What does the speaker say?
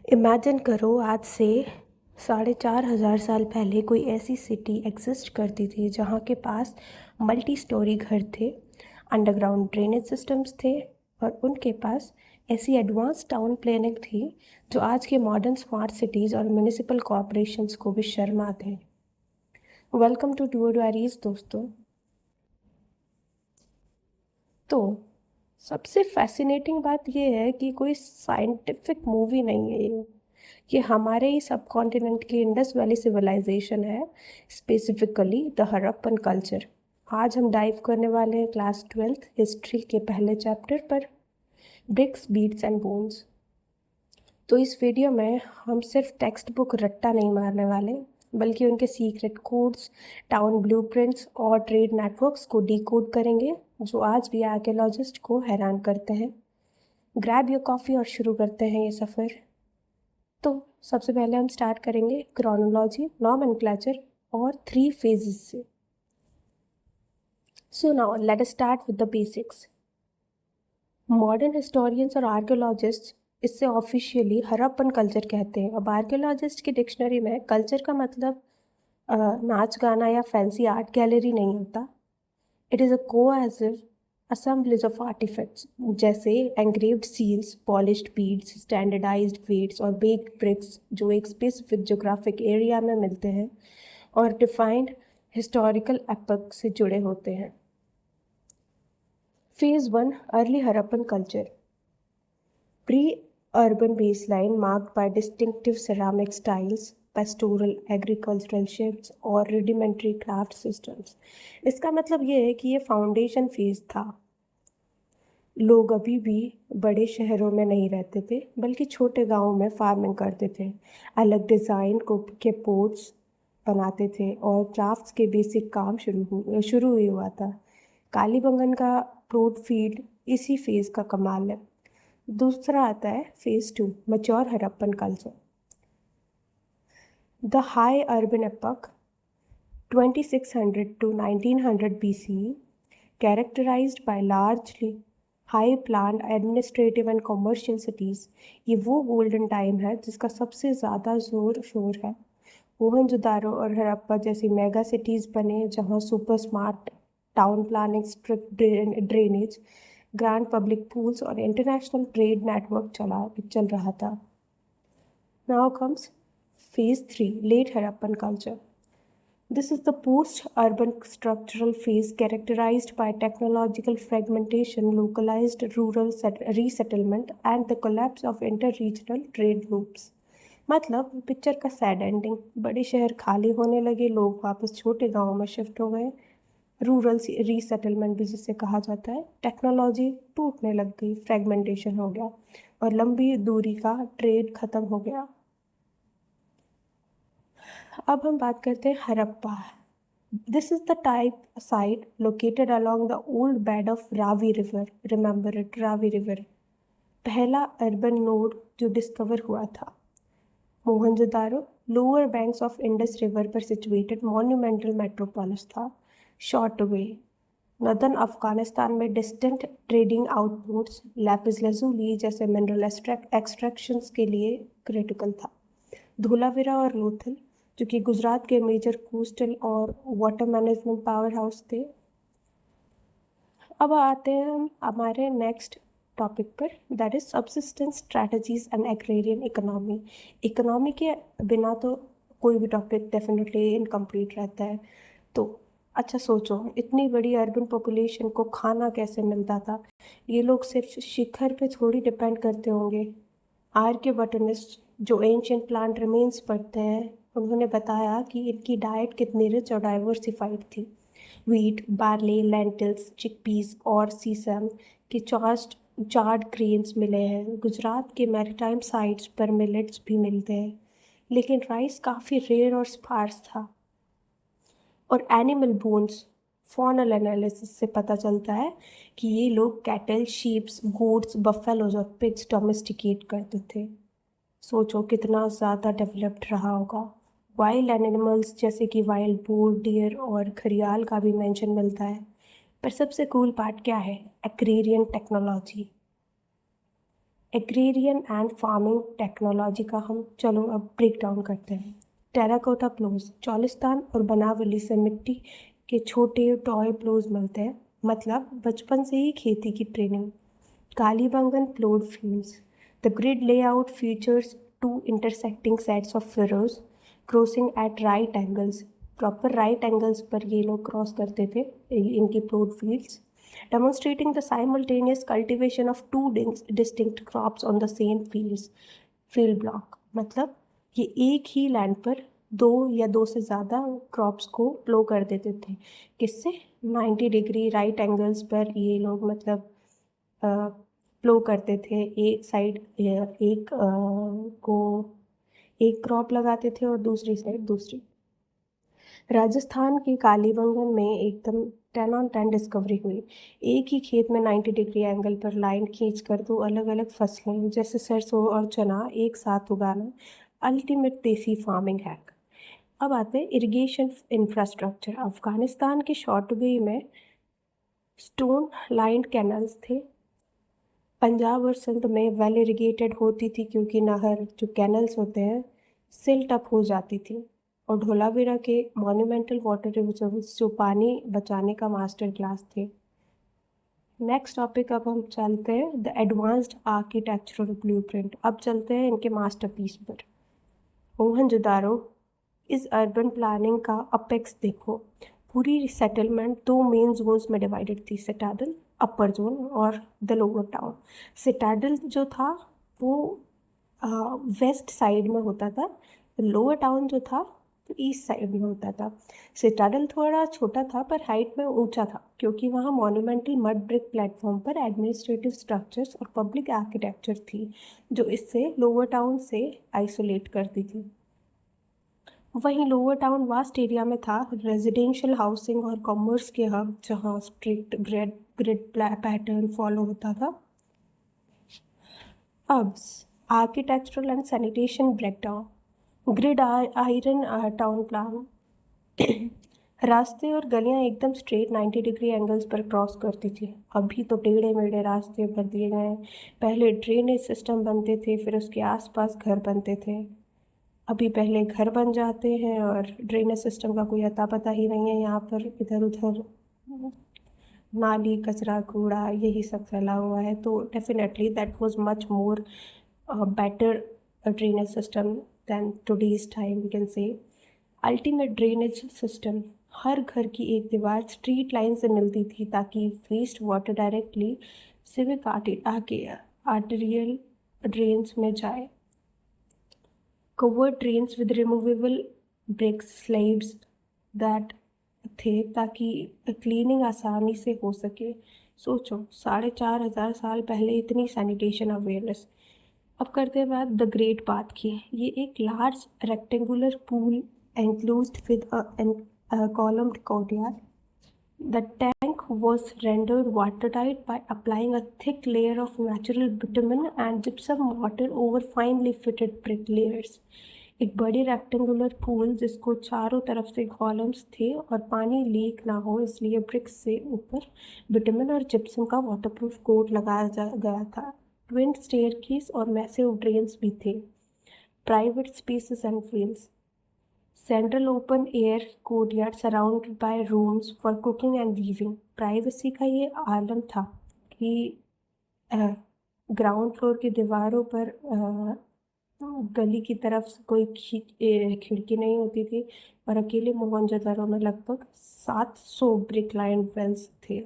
Imagine करो आज से 4,500 साल पहले कोई ऐसी सिटी एग्जिस्ट करती थी जहाँ के पास मल्टी स्टोरी घर थे, अंडरग्राउंड ड्रेनेज सिस्टम्स थे और उनके पास ऐसी एडवांस टाउन प्लानिंग थी जो आज के मॉडर्न स्मार्ट सिटीज़ और म्यूनिसिपल कॉरपोरेशंस को भी शर्मा दें। वेलकम टू डू डायरीज दोस्तों। तो सबसे फैसिनेटिंग बात यह है कि कोई साइंटिफिक मूवी नहीं है ये हमारे ही सब कॉन्टिनेंट की इंडस वैली सिविलाइजेशन है, स्पेसिफिकली द हड़प्पन कल्चर। आज हम डाइव करने वाले हैं क्लास 12th हिस्ट्री के पहले चैप्टर पर, ब्रिक्स बीट्स एंड बोन्स। तो इस वीडियो में हम सिर्फ टेक्स्ट बुक रट्टा नहीं मारने वाले, बल्कि उनके सीक्रेट कोड्स, टाउन ब्लूप्रिंट्स और ट्रेड नेटवर्क्स को डिकोड करेंगे जो आज भी आर्कियोलॉजिस्ट को हैरान करते हैं। ग्रैब योर कॉफ़ी और शुरू करते हैं ये सफ़र। तो सबसे पहले हम स्टार्ट करेंगे क्रोनोलॉजी, नॉमेनक्लेचर और 3 फेजेस से। So now let us start with the basics. Modern historians और आर्कियोलॉजिस्ट इससे ऑफिशियली हड़प्पन कल्चर कहते हैं। अब आर्कियोलॉजिस्ट की डिक्शनरी में कल्चर का मतलब नाच गाना या फैंसी आर्ट गैलरी नहीं होता। It is a cohesive assemblage of artifacts जैसे engraved seals, polished beads, standardized weights और baked bricks जो एक specific geographic area में मिलते हैं और defined historical epoch से जुड़े होते हैं। Phase 1 Early Harappan Culture Pre-urban baseline marked by distinctive ceramic styles, pastoral agricultural shifts और rudimentary craft systems। इसका मतलब ये है कि ये फाउंडेशन फेज था। लोग अभी भी बड़े शहरों में नहीं रहते थे, बल्कि छोटे गांवों में फार्मिंग करते थे, अलग डिज़ाइन को के पोर्ट्स बनाते थे और क्राफ्ट्स के बेसिक काम शुरू ही हुआ था। कालीबंगन का प्रोड फील्ड इसी फेज़ का कमाल है। दूसरा आता है phase 2 mature Harappan culture. The high urban epoch 2600 to 1900 BCE characterized by largely high plan administrative and commercial cities. ये वो गोल्डन टाइम है जिसका सबसे ज़्यादा ज़ोर शोर है। मोहनजोदारो और हड़प्पा जैसी मेगा सिटीज़ बने जहाँ super smart town planning, strict drainage, grand public pools और इंटरनेशनल ट्रेड नेटवर्क चल रहा था। Now comes phase 3 late Harappan culture. This is the post-urban structural phase characterized by technological fragmentation, localized rural resettlement, and the collapse of inter-regional trade loops. मतलब picture का sad ending, बड़े शहर खाली होने लगे, लोग वापस छोटे गांवों में शिफ्ट हो गए, रूरल रीसेटलमेंट भी जिसे कहा जाता है, टेक्नोलॉजी टूटने लग गई, फ्रेगमेंटेशन हो गया और लंबी दूरी का ट्रेड खत्म हो गया। अब हम बात करते हैं Harappa. This is the type site located along the old bed of Ravi river. Remember it, Ravi river पहला अर्बन नोड जो डिस्कवर हुआ था। Mohenjodaro lower banks of Indus river पर सिचुएटेड मॉन्यूमेंटल मेट्रोपोलिस था। शॉर्ट अवे नदर्न अफगानिस्तान में डिस्टेंट ट्रेडिंग आउटपोर्ट्स लैपिस लजुली जैसे mineral extractions के लिए क्रिटिकल था। धोलावीरा और लोथल जो कि गुजरात के मेजर कोस्टल और वाटर मैनेजमेंट पावर हाउस थे। अब आते हैं हम हमारे नेक्स्ट टॉपिक पर, that is subsistence strategies and agrarian economy. Economy के बिना तो कोई भी टॉपिक डेफिनेटली इनकम्प्लीट रहता है। तो अच्छा सोचो, इतनी बड़ी अर्बन पॉपुलेशन को खाना कैसे मिलता था? ये लोग सिर्फ शिखर पे थोड़ी डिपेंड करते होंगे। आर्कियोबॉटनिस्ट जो एंशियंट प्लांट रिमेन्स पढ़ते हैं उन्होंने बताया कि इनकी डाइट कितनी रिच और डाइवर्सिफाइड थी। व्हीट, बार्ले, लेंटिल्स, चिकपीस और सीसम के चार्ड ग्रेन्स मिले हैं। गुजरात के मैरीटाइम साइट्स पर मिलेट्स भी मिलते हैं, लेकिन राइस काफ़ी रेयर और स्पार्स था। और एनिमल बोन्स फॉनल एनालिसिस से पता चलता है कि ये लोग कैटल, शीप्स, गोट्स, बफेलोज और पिग्स डोमेस्टिकेट करते थे। सोचो कितना ज़्यादा डेवलप्ड रहा होगा। वाइल्ड एनिमल्स जैसे कि वाइल्ड बोर, डियर और घड़ियाल का भी मेंशन मिलता है। पर सबसे कूल पार्ट क्या है? Agrarian technology. Agrarian and farming technology का हम चलो अब ब्रेक डाउन करते हैं। टेराकोटा प्लोज, चौलिस्तान और बनावली से मिट्टी के छोटे टॉय प्लोज मिलते हैं, मतलब बचपन से ही खेती की training. Kalibangan ploughed fields, the grid layout features two intersecting sets of furrows crossing at right angles. Proper right angles पर ये लोग क्रॉस करते थे इनकी ploughed fields, demonstrating the simultaneous cultivation of two distinct crops on the same field block। मतलब ये एक ही land पर दो या दो से ज़्यादा क्रॉप्स को प्लो कर देते थे। किससे? 90 डिग्री राइट एंगल्स पर ये लोग मतलब प्लो करते थे। एक साइड को एक क्रॉप लगाते थे और दूसरी साइड दूसरी। राजस्थान के कालीबंगन में एकदम 10 on 10 डिस्कवरी हुई। एक ही खेत में 90 डिग्री एंगल पर लाइन खींचकर दो अलग अलग फसलें जैसे सरसों और चना एक साथ उगाना, अल्टीमेट देसी फार्मिंग हैक। अब आते हैं इरिगेशन इंफ्रास्ट्रक्चर। अफगानिस्तान के शॉर्टवे में स्टोन लाइंड कैनल्स थे। पंजाब और सिंध में वेल इरिगेटेड होती थी क्योंकि नहर जो कैनल्स होते हैं सिल्ट अप हो जाती थी। और धोलावीरा के मॉन्यूमेंटल वाटर रिजर्व्स जो पानी बचाने का मास्टर क्लास थे। नेक्स्ट टॉपिक अब हम चलते हैं द एडवांस्ड आर्किटेक्चरल ब्लूप्रिंट। अब चलते हैं इनके मास्टरपीस पर। मोहनजोदारो इस अर्बन प्लानिंग का अपेक्स देखो। पूरी सेटलमेंट दो मेन जोन्स में डिवाइडेड थी, सिटाडल अपर जोन और द लोअर टाउन। सिटाडल जो था वो वेस्ट साइड में होता था, लोअर टाउन जो था तो ईस्ट साइड में होता था। सिटाडल थोड़ा छोटा था पर हाइट में ऊंचा था क्योंकि वहाँ मॉन्यूमेंटल मड ब्रिक प्लेटफॉर्म पर एडमिनिस्ट्रेटिव स्ट्रक्चर्स और पब्लिक आर्किटेक्चर थी जो इससे लोअर टाउन से आइसोलेट करती थी। वहीं लोअर टाउन वास्ट एरिया में था रेजिडेंशियल हाउसिंग और कॉमर्स के हब जहाँ स्ट्रिक्ट ग्रिड पैटर्न फॉलो होता था। अब architectural and sanitation breakdown. Grid iron town plan. रास्ते और गलियां एकदम स्ट्रेट 90 डिग्री एंगल्स पर क्रॉस करती थी। अभी तो टेढ़े मेढ़े रास्ते भर दिए गए हैं। पहले ड्रेनेज सिस्टम बनते थे, फिर उसके आसपास घर बनते थे। अभी पहले घर बन जाते हैं और ड्रेनेज सिस्टम का कोई अता पता ही नहीं है। यहाँ पर इधर उधर नाली कचरा कूड़ा यही सब फैला हुआ है। तो definitely that was much more better drainage system than today's time, we can say। Ultimate drainage system. हर घर की एक दीवार स्ट्रीट लाइन से मिलती थी ताकि waste water directly civic arterial drains में जाए। Covered drains with removable bricks slabs that थे ताकि क्लीनिंग आसानी से हो सके। सोचो 4,500 साल पहले इतनी सैनिटेशन अवेयरनेस। अब करते हैं बात द ग्रेट बाथ की। ये एक large rectangular pool enclosed with a columned courtyard. The tank was rendered watertight by applying a thick layer of natural bitumen and gypsum mortar over finely fitted brick layers। एक बड़ी rectangular pool जिसको चारों तरफ से columns थे और पानी leak ना हो इसलिए ब्रिक्स से ऊपर बिटुमेन और जिप्सम का वाटरप्रूफ कोट लगाया गया था। ट्विन स्टेयरकेस और मैसिव ड्रेन्स भी थे। Private spaces and fields. Central open air courtyard surrounded by rooms for cooking and weaving. Privacy का ये आलम था कि ग्राउंड फ्लोर की दीवारों पर गली की तरफ से कोई खिड़की नहीं होती थी और अकेले मोहनजोदारो में लगभग 700 ब्रिक लाइन वेल्स थे।